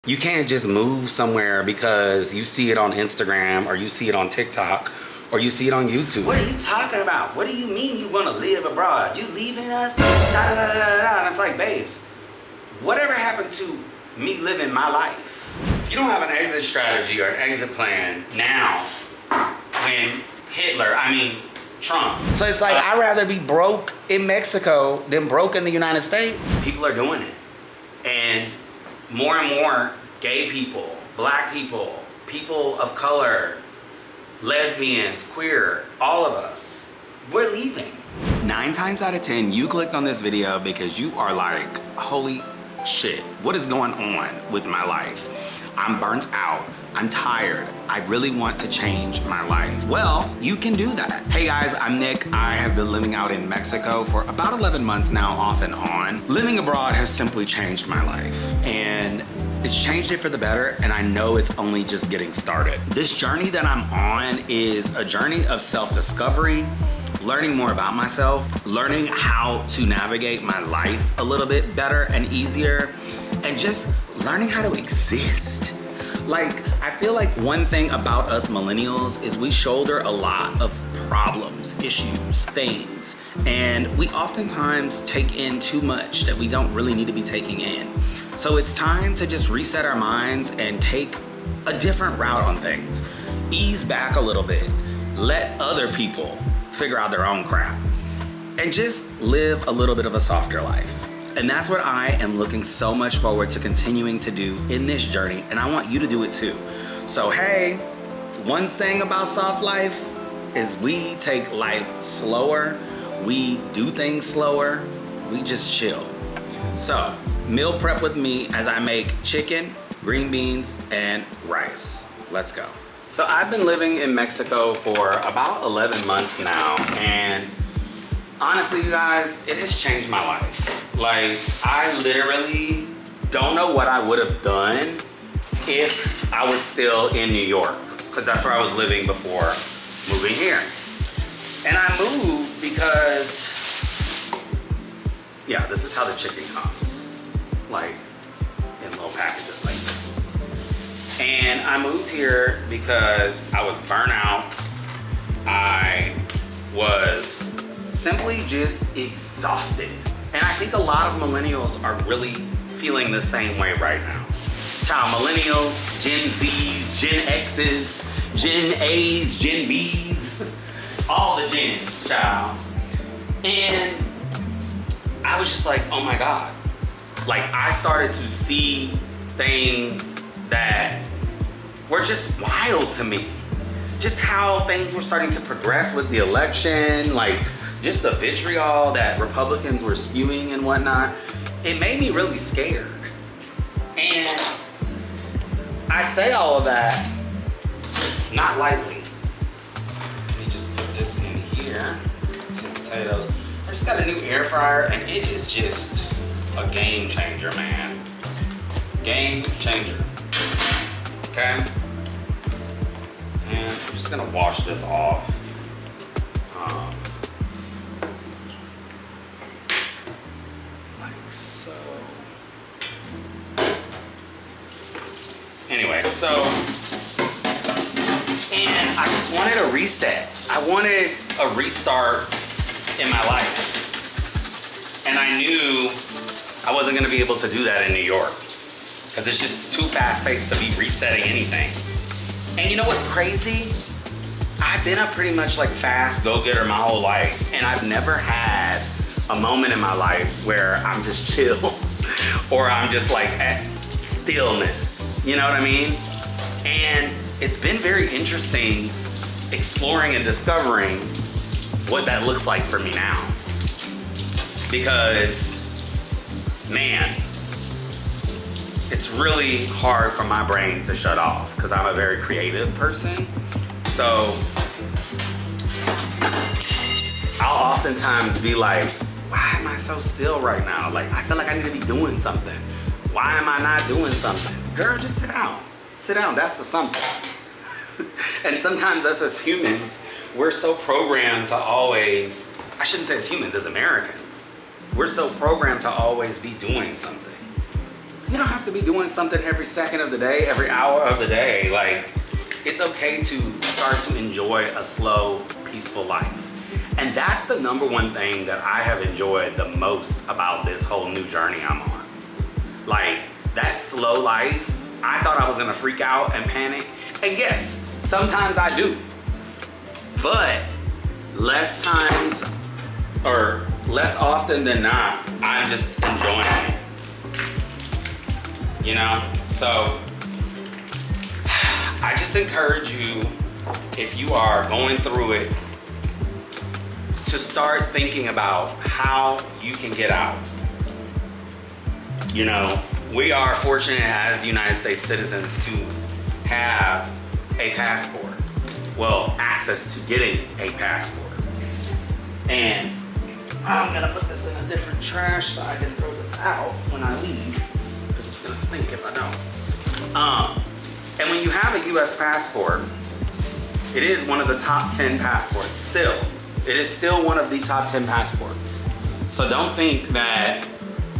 You can't just move somewhere because you see it on Instagram or you see it on TikTok or you see it on YouTube. What are you talking about? What do you mean you want to live abroad? You leaving us? Da, da, da, da, da. And it's like, babes, whatever happened to me living my life? If you don't have an exit strategy or an exit plan now, when Trump. So it's like, I'd rather be broke in Mexico than broke in the United States. People are doing it. And more gay people, black people, people of color, lesbians, queer, all of us, we're leaving. 9 times out of 10, you clicked on this video because you are like, holy shit, what is going on with my life? I'm burnt out. I'm tired. I really want to change my life. Well, you can do that. Hey guys, I'm Nick. I have been living out in Mexico for about 11 months now, off and on. Living abroad has simply changed my life, and it's changed it for the better, and I know it's only just getting started. This journey that I'm on is a journey of self-discovery, learning more about myself, learning how to navigate my life a little bit better and easier, and just learning how to exist. Like, I feel like one thing about us millennials is we shoulder a lot of problems, issues, things, and we oftentimes take in too much that we don't really need to be taking in. So it's time to just reset our minds and take a different route on things. Ease back a little bit. Let other people figure out their own crap. And just live a little bit of a softer life. And that's what I am looking so much forward to continuing to do in this journey, and I want you to do it too. So hey, one thing about soft life is we take life slower, we do things slower, we just chill. So meal prep with me as I make chicken, green beans, and rice. Let's go. So I've been living in Mexico for about 11 months now, and honestly, you guys, it has changed my life. Like, I literally don't know what I would have done if I was still in New York, because that's where I was living before moving here. And I moved because, yeah, this is how the chicken comes, like in little packages like this. And I moved here because I was burnt out. I was simply just exhausted. And I think a lot of millennials are really feeling the same way right now. Child, millennials, Gen Zs, Gen Xs, Gen As, Gen Bs, all the gens, child. And I was just like, oh my God. Like, I started to see things that were just wild to me. Just how things were starting to progress with the election, like just the vitriol that Republicans were spewing and whatnot. It made me really scared. And I say all of that not lightly. Let me just put this in here, some potatoes. I just got a new air fryer, and it is just a game changer, man. Game changer. Okay? And I'm just gonna wash this off. Anyway, so, and I just wanted a reset. I wanted a restart in my life. And I knew I wasn't gonna be able to do that in New York, because it's just too fast-paced to be resetting anything. And you know what's crazy? I've been a pretty much like fast go-getter my whole life, and I've never had a moment in my life where I'm just chill or I'm just like at stillness, you know what I mean? And it's been very interesting exploring and discovering what that looks like for me now. Because, man, it's really hard for my brain to shut off because I'm a very creative person. So I'll oftentimes be like, why am I so still right now? Like, I feel like I need to be doing something. Why am I not doing something? Girl, just sit down. Sit down, that's the something. And sometimes us as humans, we're so programmed to always, I shouldn't say as humans, as Americans, we're so programmed to always be doing something. You don't have to be doing something every second of the day, every hour of the day. Like, it's okay to start to enjoy a slow, peaceful life. And that's the number one thing that I have enjoyed the most about this whole new journey I'm on. Like, that slow life, I thought I was gonna freak out and panic. And yes, sometimes I do. But less times, or less often than not, I'm just enjoying it. You know? So, I just encourage you, if you are going through it, to start thinking about how you can get out. You know, we are fortunate as United States citizens to have a passport. Well, access to getting a passport. And I'm gonna put this in a different trash so I can throw this out when I leave, because it's gonna stink if I don't. And when you have a US passport, it is one of the top 10 passports still. It is still one of the top 10 passports. So don't think that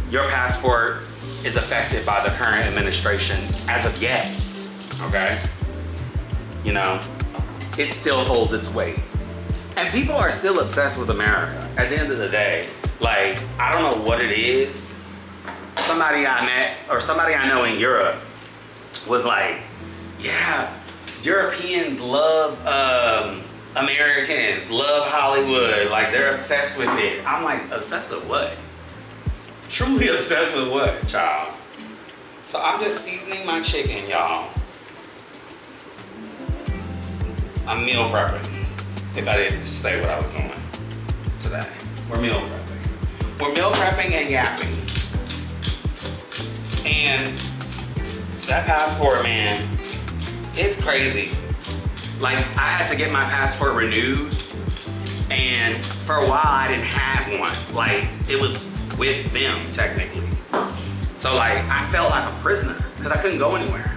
your passport is affected by the current administration as of yet, okay? You know, it still holds its weight. And people are still obsessed with America. At the end of the day, like, I don't know what it is. Somebody I met, or somebody I know in Europe was like, yeah, Europeans love Americans, love Hollywood, like they're obsessed with it. I'm like, obsessed with what? Truly obsessed with what, child? So I'm just seasoning my chicken, y'all. I'm meal prepping, if I didn't just say what I was doing today. We're meal prepping. We're meal prepping and yapping. And that passport, man, it's crazy. Like, I had to get my passport renewed, and for a while I didn't have one. Like, it was with them, technically. So like, I felt like a prisoner, because I couldn't go anywhere.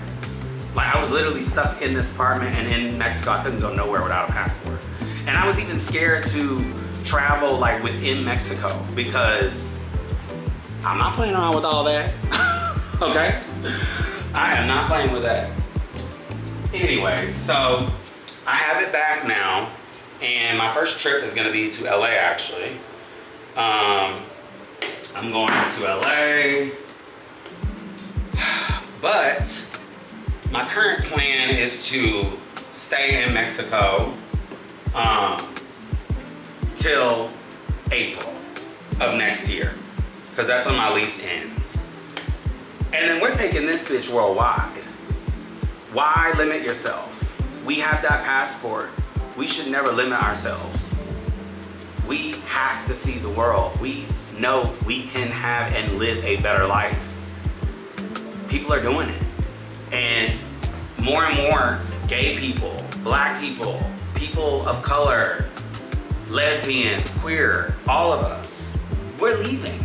Like, I was literally stuck in this apartment, and in Mexico, I couldn't go nowhere without a passport. And I was even scared to travel like within Mexico, because I'm not playing around with all that, okay? I am not playing with that. Anyway, so I have it back now, and my first trip is gonna be to LA, actually. I'm going to LA, but my current plan is to stay in Mexico till April of next year, because that's when my lease ends. And then we're taking this bitch worldwide. Why limit yourself? We have that passport. We should never limit ourselves. We have to see the world. We know we can have and live a better life. People are doing it. And more gay people, black people, people of color, lesbians, queer, all of us, we're leaving.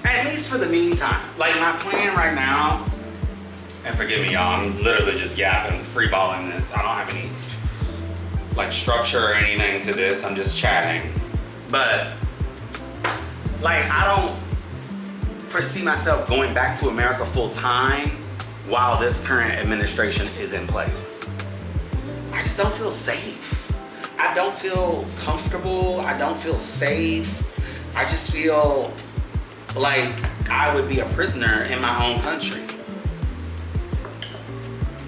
At least for the meantime. Like, my plan right now, and forgive me y'all, I'm literally just yapping, freeballing this. I don't have any like structure or anything to this, I'm just chatting. But like, I don't foresee myself going back to America full time while this current administration is in place. I just don't feel safe. I don't feel comfortable. I don't feel safe. I just feel like I would be a prisoner in my own country.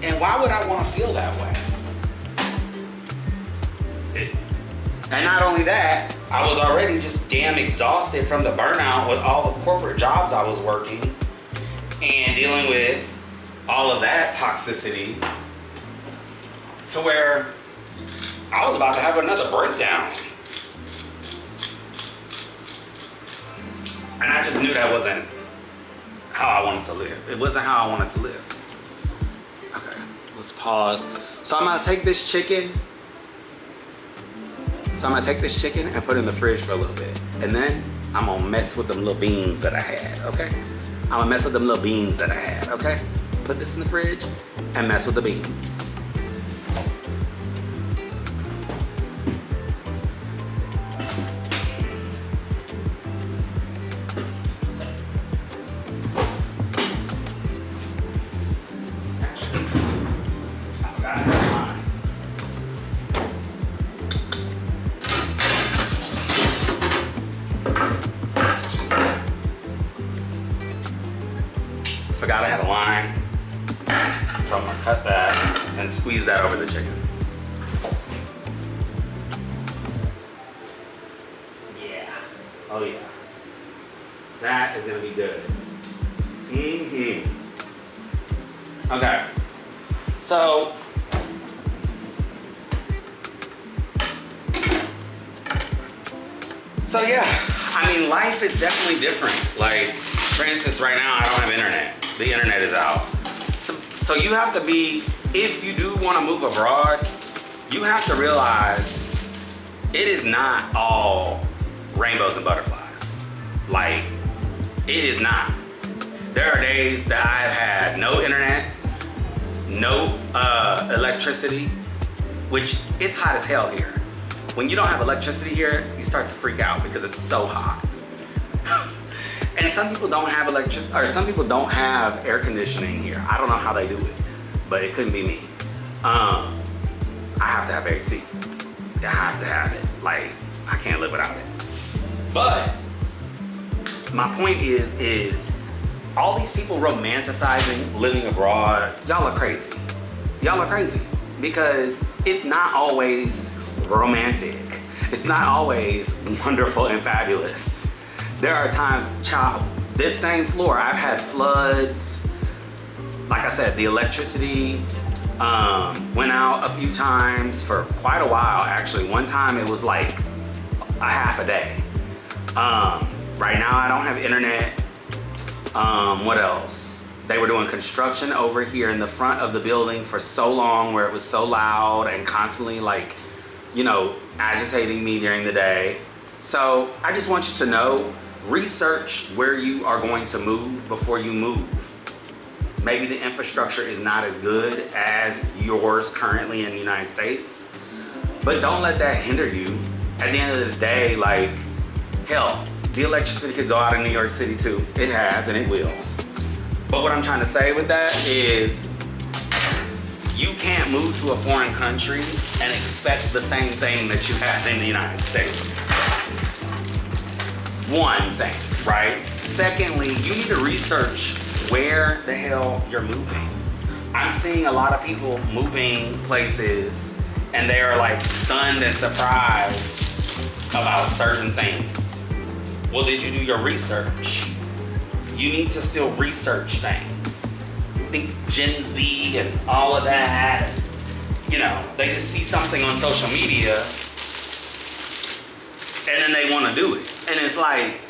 And why would I want to feel that way? And not only that, I was already just damn exhausted from the burnout with all the corporate jobs I was working and dealing with all of that toxicity, to where I was about to have another breakdown. And I just knew that wasn't how I wanted to live. It wasn't how I wanted to live. Okay, let's pause. So I'm gonna take this chicken. And put it in the fridge for a little bit. And then I'm gonna mess with them little beans that I had, okay? Okay? Put this in the fridge and mess with the beans. So I'm gonna cut that and squeeze that over the chicken. Yeah. Oh yeah. That is gonna be good. Okay. So yeah, I mean, life is definitely different. Like, for instance, right now I don't have internet. The internet is out. So you have to be, if you do want to move abroad, you have to realize it is not all rainbows and butterflies. Like, it is not. There are days that I've had no internet, no electricity, which it's hot as hell here. When you don't have electricity here, you start to freak out because it's so hot. And some people don't have electricity, or some people don't have air conditioning here. I don't know how they do it, but it couldn't be me. I have to have AC. I have to have it. Like, I can't live without it. But my point is all these people romanticizing living abroad, y'all are crazy. Y'all are crazy because it's not always romantic. It's not always wonderful and fabulous. There are times, child, this same floor, I've had floods. Like I said, the electricity went out a few times for quite a while, actually. One time it was like a half a day. Right now I don't have internet. What else? They were doing construction over here in the front of the building for so long where it was so loud and constantly like, you know, agitating me during the day. So I just want you to know, research where you are going to move before you move. Maybe the infrastructure is not as good as yours currently in the United States, but don't let that hinder you. At the end of the day, like, hell, the electricity could go out in New York City too. It has and it will. But what I'm trying to say with that is, you can't move to a foreign country and expect the same thing that you have in the United States. One thing, right? Secondly, you need to research where the hell you're moving. I'm seeing a lot of people moving places and they are like stunned and surprised about certain things. Well, did you do your research? You need to still research things. Think Gen Z and all of that, you know, they just see something on social media and then they want to do it. And it's like,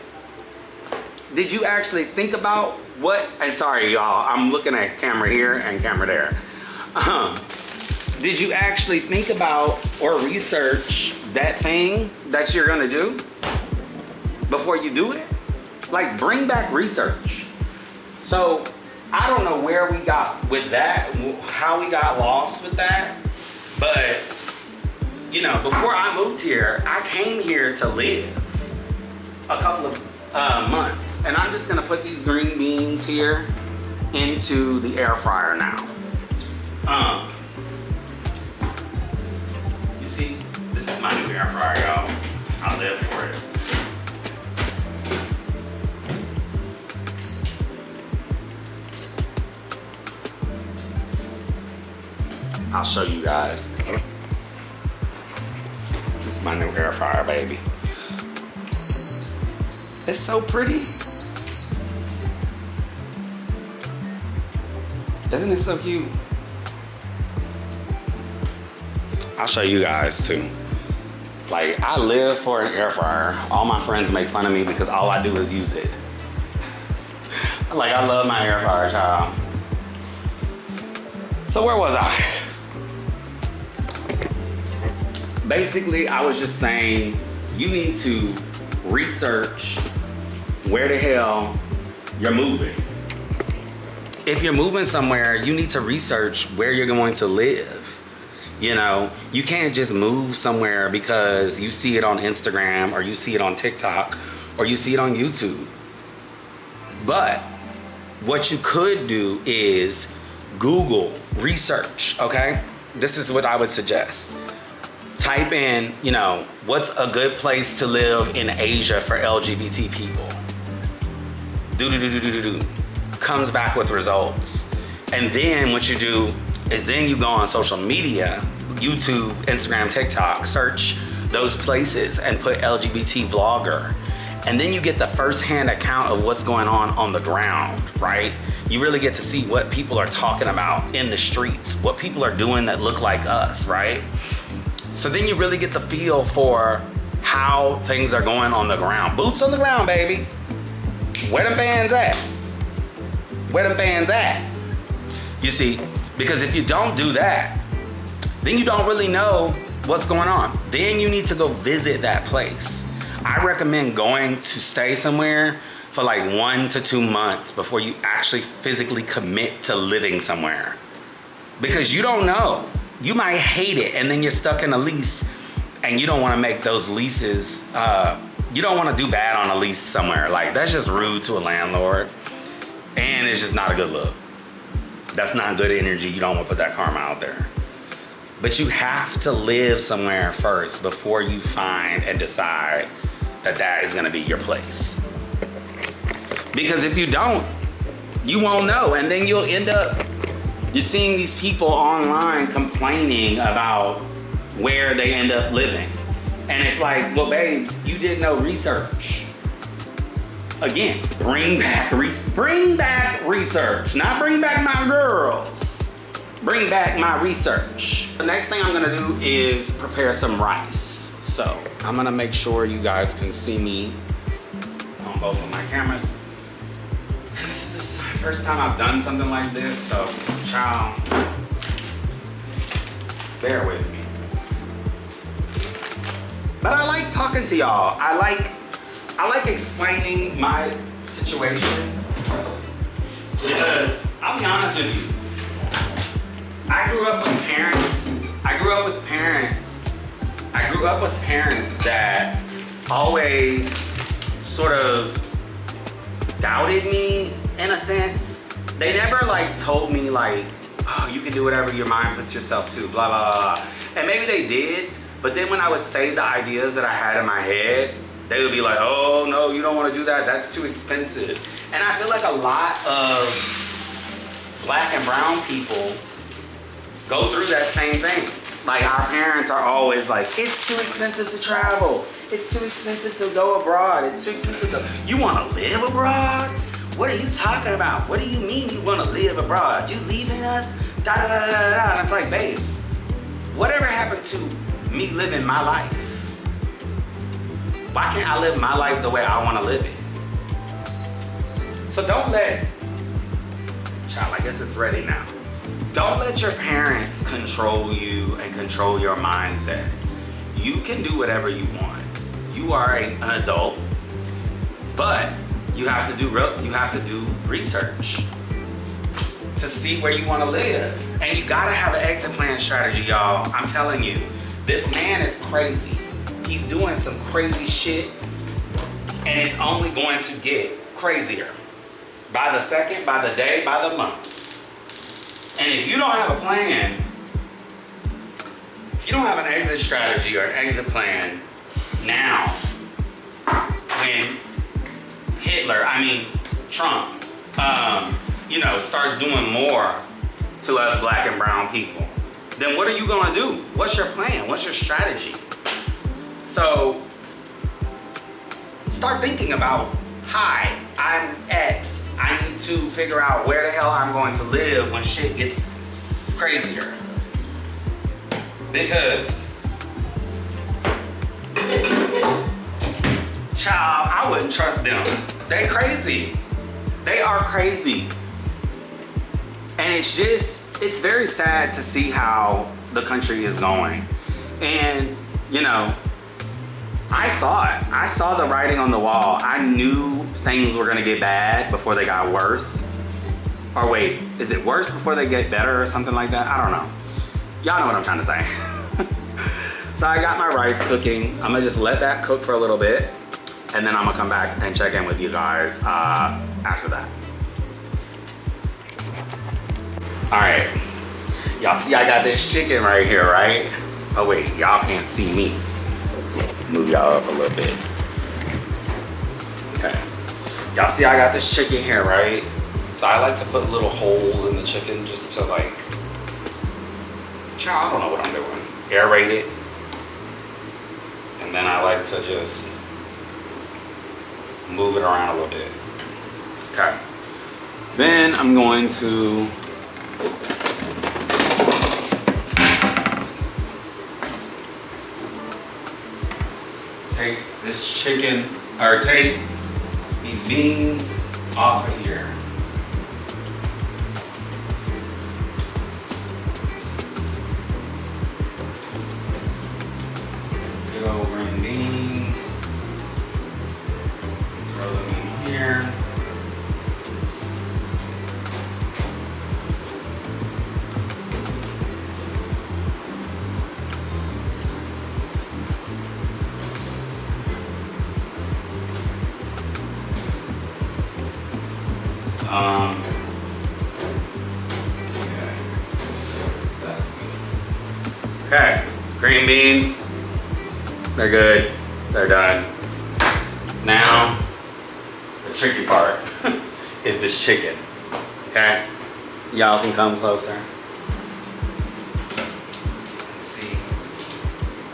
did you actually think about what, and sorry y'all, I'm looking at camera here and camera there. Did you actually think about or research that thing that you're gonna do before you do it? Like, bring back research. So I don't know where we got with that, how we got lost with that, but you know, before I moved here, I came here to live a couple of months, and I'm just gonna put these green beans here into the air fryer now. You see, this is my new air fryer, y'all. I live for it. I'll show you guys. This is my new air fryer, baby. It's so pretty. Isn't it so cute? I'll show you guys too. Like, I live for an air fryer. All my friends make fun of me because all I do is use it. Like, I love my air fryer, child. So where was I? Basically, I was just saying, you need to research where the hell you're moving. If you're moving somewhere, you need to research where you're going to live. You know, you can't just move somewhere because you see it on Instagram or you see it on TikTok or you see it on YouTube. But what you could do is Google research, okay? This is what I would suggest. Type in, you know, what's a good place to live in Asia for LGBT people? Comes back with results. And then what you do is then you go on social media, YouTube, Instagram, TikTok, search those places and put LGBT vlogger. And then you get the first-hand account of what's going on the ground, right? You really get to see what people are talking about in the streets, what people are doing that look like us, right? So then you really get the feel for how things are going on the ground. Boots on the ground, baby. Where them fans at? Where them fans at? You see, because if you don't do that, then you don't really know what's going on. Then you need to go visit that place. I recommend going to stay somewhere for like 1 to 2 months before you actually physically commit to living somewhere. Because you don't know. You might hate it and then you're stuck in a lease and you don't want to make those leases, you don't want to do bad on a lease somewhere. Like, that's just rude to a landlord and it's just not a good look. That's not good energy. You don't want to put that karma out there. But you have to live somewhere first before you find and decide that that is gonna be your place. Because if you don't, you won't know. And then you'll end up, you're seeing these people online complaining about where they end up living. And it's like, well, babes, you did no research. Again, bring back research. Not bring back my girls. Bring back my research. The next thing I'm gonna do is prepare some rice. So I'm gonna make sure you guys can see me on both of my cameras. And this is the first time I've done something like this, so child, bear with me. But I like talking to y'all. I like explaining my situation because I'll be honest with you. I grew up with parents that always sort of doubted me in a sense. They never like told me like, oh, you can do whatever your mind puts yourself to, blah, blah, blah. And maybe they did, but then when I would say the ideas that I had in my head, they would be like, oh no, you don't want to do that, that's too expensive. And I feel like a lot of black and brown people go through that same thing. Like, our parents are always like, it's too expensive to travel. It's too expensive to go abroad. It's too expensive to, you want to live abroad? What are you talking about? What do you mean you want to live abroad? You leaving us? Da da da da da da. And it's like, babes, whatever happened to me living my life? Why can't I live my life the way I want to live it? So don't let, child, I guess it's ready now. Don't let your parents control you and control your mindset. You can do whatever you want. You are an adult, but you have to do research to see where you want to live. And you gotta have an exit plan strategy, y'all. I'm telling you, this man is crazy. He's doing some crazy shit, and it's only going to get crazier. By the second, by the day, by the month. And if you don't have a plan, if you don't have an exit strategy or an exit plan now, when Trump, starts doing more to us black and brown people, then what are you gonna do? What's your plan? What's your strategy? So start thinking about, hi, I'm X. I need to figure out where the hell I'm going to live when shit gets crazier. Because, child, I wouldn't trust them. They crazy. They are crazy. And it's very sad to see how the country is going. And, I saw it. I saw the writing on the wall. I knew things were gonna get bad before they got worse. Or wait, is it worse before they get better or something like that? I don't know. Y'all know what I'm trying to say. So I got my rice cooking. I'm gonna just let that cook for a little bit, and then I'm gonna come back and check in with you guys after that. All right, y'all see I got this chicken right here, right? Oh wait, y'all can't see me. Move y'all up a little bit. Okay. Y'all see I got this chicken here, right? So I like to put little holes in the chicken just to like, I don't know what I'm doing. Aerate it. And then I like to just move it around a little bit. Okay. Then I'm going to take this chicken, or take these beans off of here. Good old green beans. Throw them in here. Okay, green beans, they're good, they're done. Now, the tricky part is this chicken, okay? Y'all can come closer. Let's see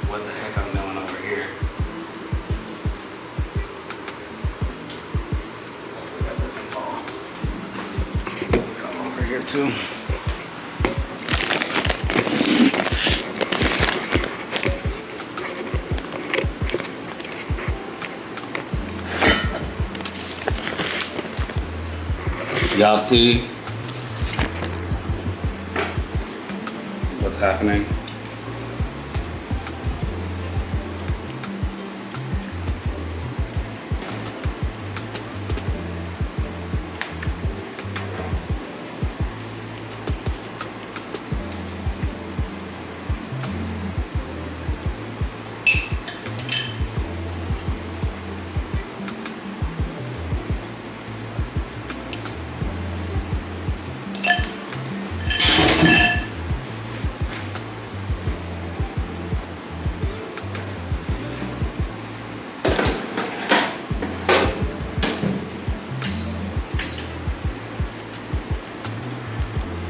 what the heck I'm doing over here. Hopefully that doesn't fall. Come over here too. Y'all see what's happening?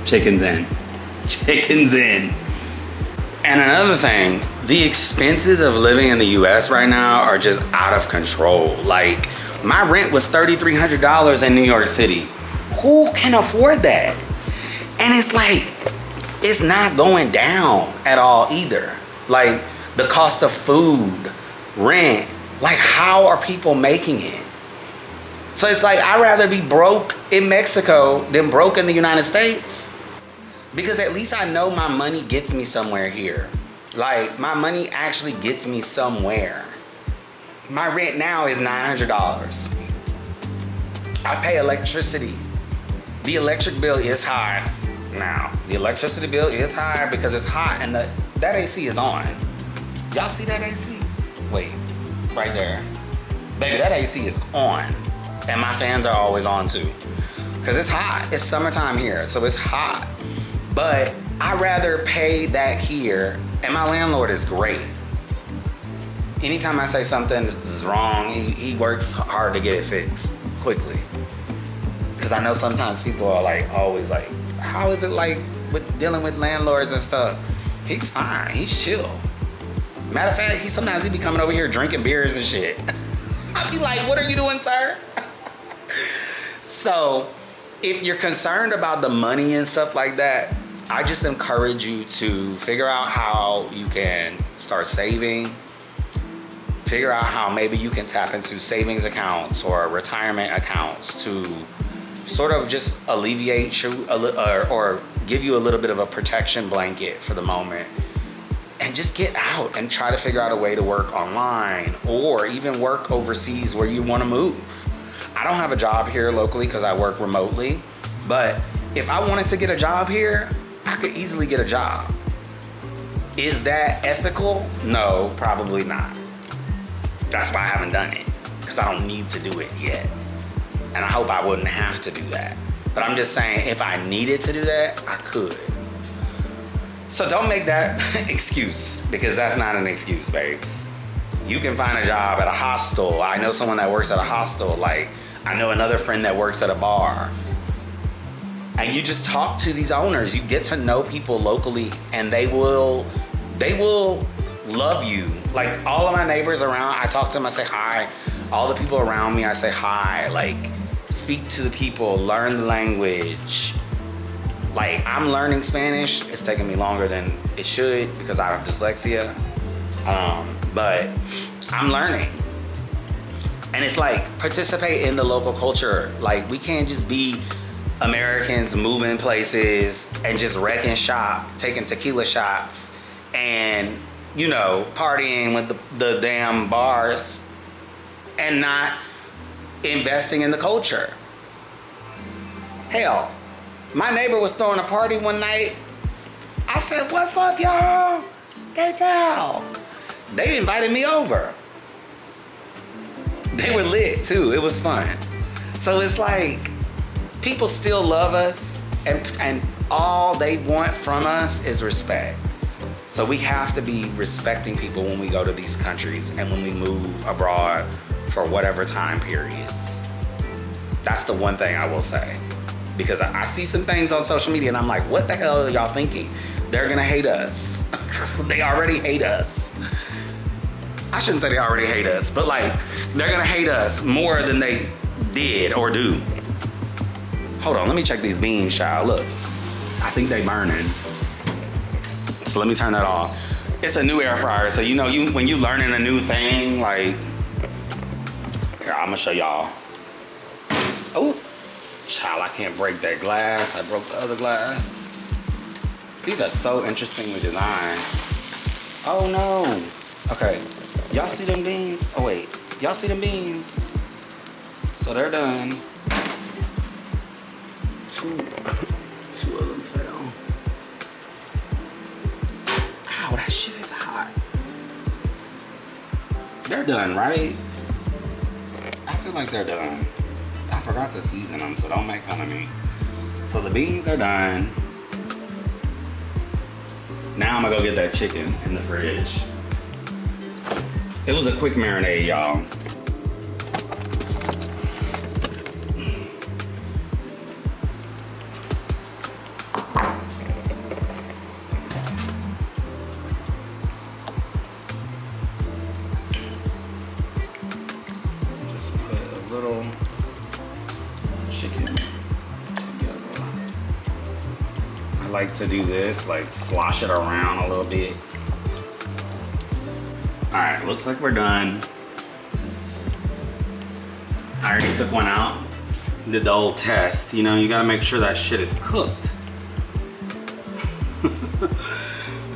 Chicken's in. Chicken's in. And another thing, the expenses of living in the US right now are just out of control. Like, my rent was $3,300 in New York City. Who can afford that? And it's like, it's not going down at all either. Like, the cost of food, rent, like, how are people making it? So it's like, I'd rather be broke in Mexico than broke in the United States. Because at least I know my money gets me somewhere here. Like, my money actually gets me somewhere. My rent now is $900. I pay electricity. The electric bill is high now. The electricity bill is high because it's hot and that AC is on. Y'all see that AC? Wait, right there. Baby, that AC is on. And my fans are always on too. Because it's hot. It's summertime here, so it's hot. But I'd rather pay that here, and my landlord is great. Anytime I say something is wrong, he works hard to get it fixed quickly. Because I know sometimes people are like, always like, how is it like with dealing with landlords and stuff? He's fine, he's chill. Matter of fact, sometimes he be coming over here drinking beers and shit. I'd be like, what are you doing, sir? So, if you're concerned about the money and stuff like that, I just encourage you to figure out how you can start saving. Figure out how maybe you can tap into savings accounts or retirement accounts to sort of just alleviate you or give you a little bit of a protection blanket for the moment. And just get out and try to figure out a way to work online or even work overseas where you want to move. I don't have a job here locally because I work remotely, but if I wanted to get a job here, I could easily get a job. Is that ethical? No, probably not. That's why I haven't done it, because I don't need to do it yet. And I hope I wouldn't have to do that. But I'm just saying, if I needed to do that, I could. So don't make that excuse, because that's not an excuse, babes. You can find a job at a hostel. I know someone that works at a hostel. Like, I know another friend that works at a bar. And you just talk to these owners. You get to know people locally, and they will love you. Like all of my neighbors around, I talk to them, I say hi. All the people around me, I say hi. Like, speak to the people, learn the language. Like, I'm learning Spanish. It's taking me longer than it should because I have dyslexia. But I'm learning. And it's like, participate in the local culture. Like, we can't just be Americans moving places and just wrecking shop, taking tequila shots, and, you know, partying with the damn bars and not investing in the culture. Hell, my neighbor was throwing a party one night. I said, "What's up, y'all? Get down." They invited me over. They were lit too. It was fun. So it's like, people still love us, and all they want from us is respect. So we have to be respecting people when we go to these countries and when we move abroad for whatever time periods. That's the one thing I will say. Because I see some things on social media and I'm like, what the hell are y'all thinking? They're gonna hate us. They already hate us. I shouldn't say they already hate us, but like, they're gonna hate us more than they did or do. Hold on, let me check these beans, child. Look, I think they burning. So let me turn that off. It's a new air fryer, so you know, when you learning a new thing, like, here, I'm gonna show y'all. Oh, child, I can't break that glass. I broke the other glass. These are so interestingly designed. Oh no. Okay, y'all see them beans? Oh wait, y'all see them beans? So they're done. Two of them fell. Ow, that shit is hot. They're done, right? I feel like they're done. I forgot to season them, so don't make fun of me. So the beans are done. Now I'm gonna go get that chicken in the fridge. It was a quick marinade, y'all. Little chicken together. I like to do this, like slosh it around a little bit. All right, looks like we're done. I already took one out, did the old test. You know, you gotta make sure that shit is cooked.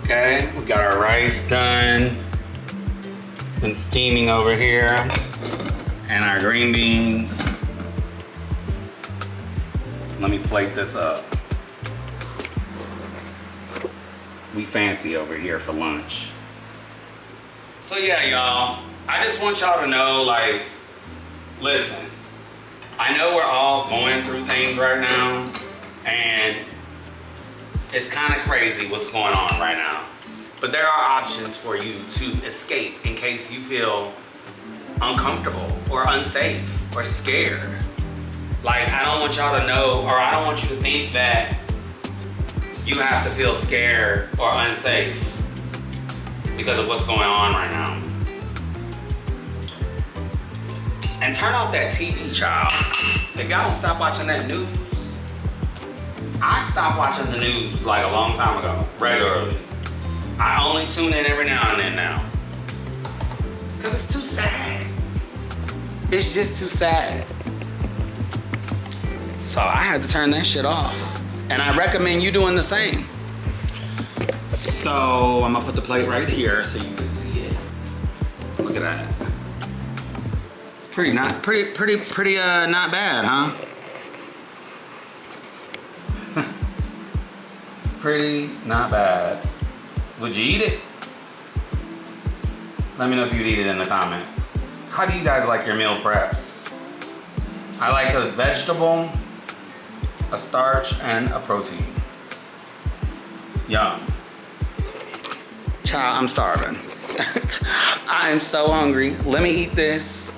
Okay, we got our rice done. It's been steaming over here. And our green beans. Let me plate this up. We fancy over here for lunch. So yeah, y'all, I just want y'all to know, like, listen, I know we're all going through things right now, and it's kind of crazy what's going on right now. But there are options for you to escape in case you feel uncomfortable or unsafe or scared. Like, I don't want y'all to know, or I don't want you to think that you have to feel scared or unsafe because of what's going on right now. And turn off that TV, child. If y'all don't stop watching that news, I stopped watching the news like a long time ago, regularly. I only tune in every now and then now. Because it's too sad. It's just too sad. So I had to turn that shit off. And I recommend you doing the same. So I'm gonna put the plate right here so you can see it. Look at that. It's pretty not bad, huh? It's pretty not bad. Would you eat it? Let me know if you'd eat it in the comments. How do you guys like your meal preps? I like a vegetable, a starch, and a protein. Yum. Child, I'm starving. I am so hungry. Let me eat this.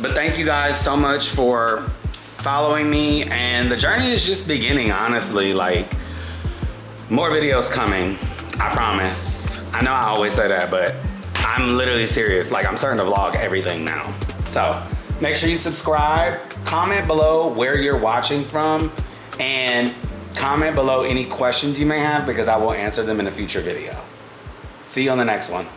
But thank you guys so much for following me, and the journey is just beginning, honestly. Like, more videos coming, I promise. I know I always say that, but I'm literally serious. Like, I'm starting to vlog everything now. So make sure you subscribe, comment below where you're watching from, and comment below any questions you may have, because I will answer them in a future video. See you on the next one.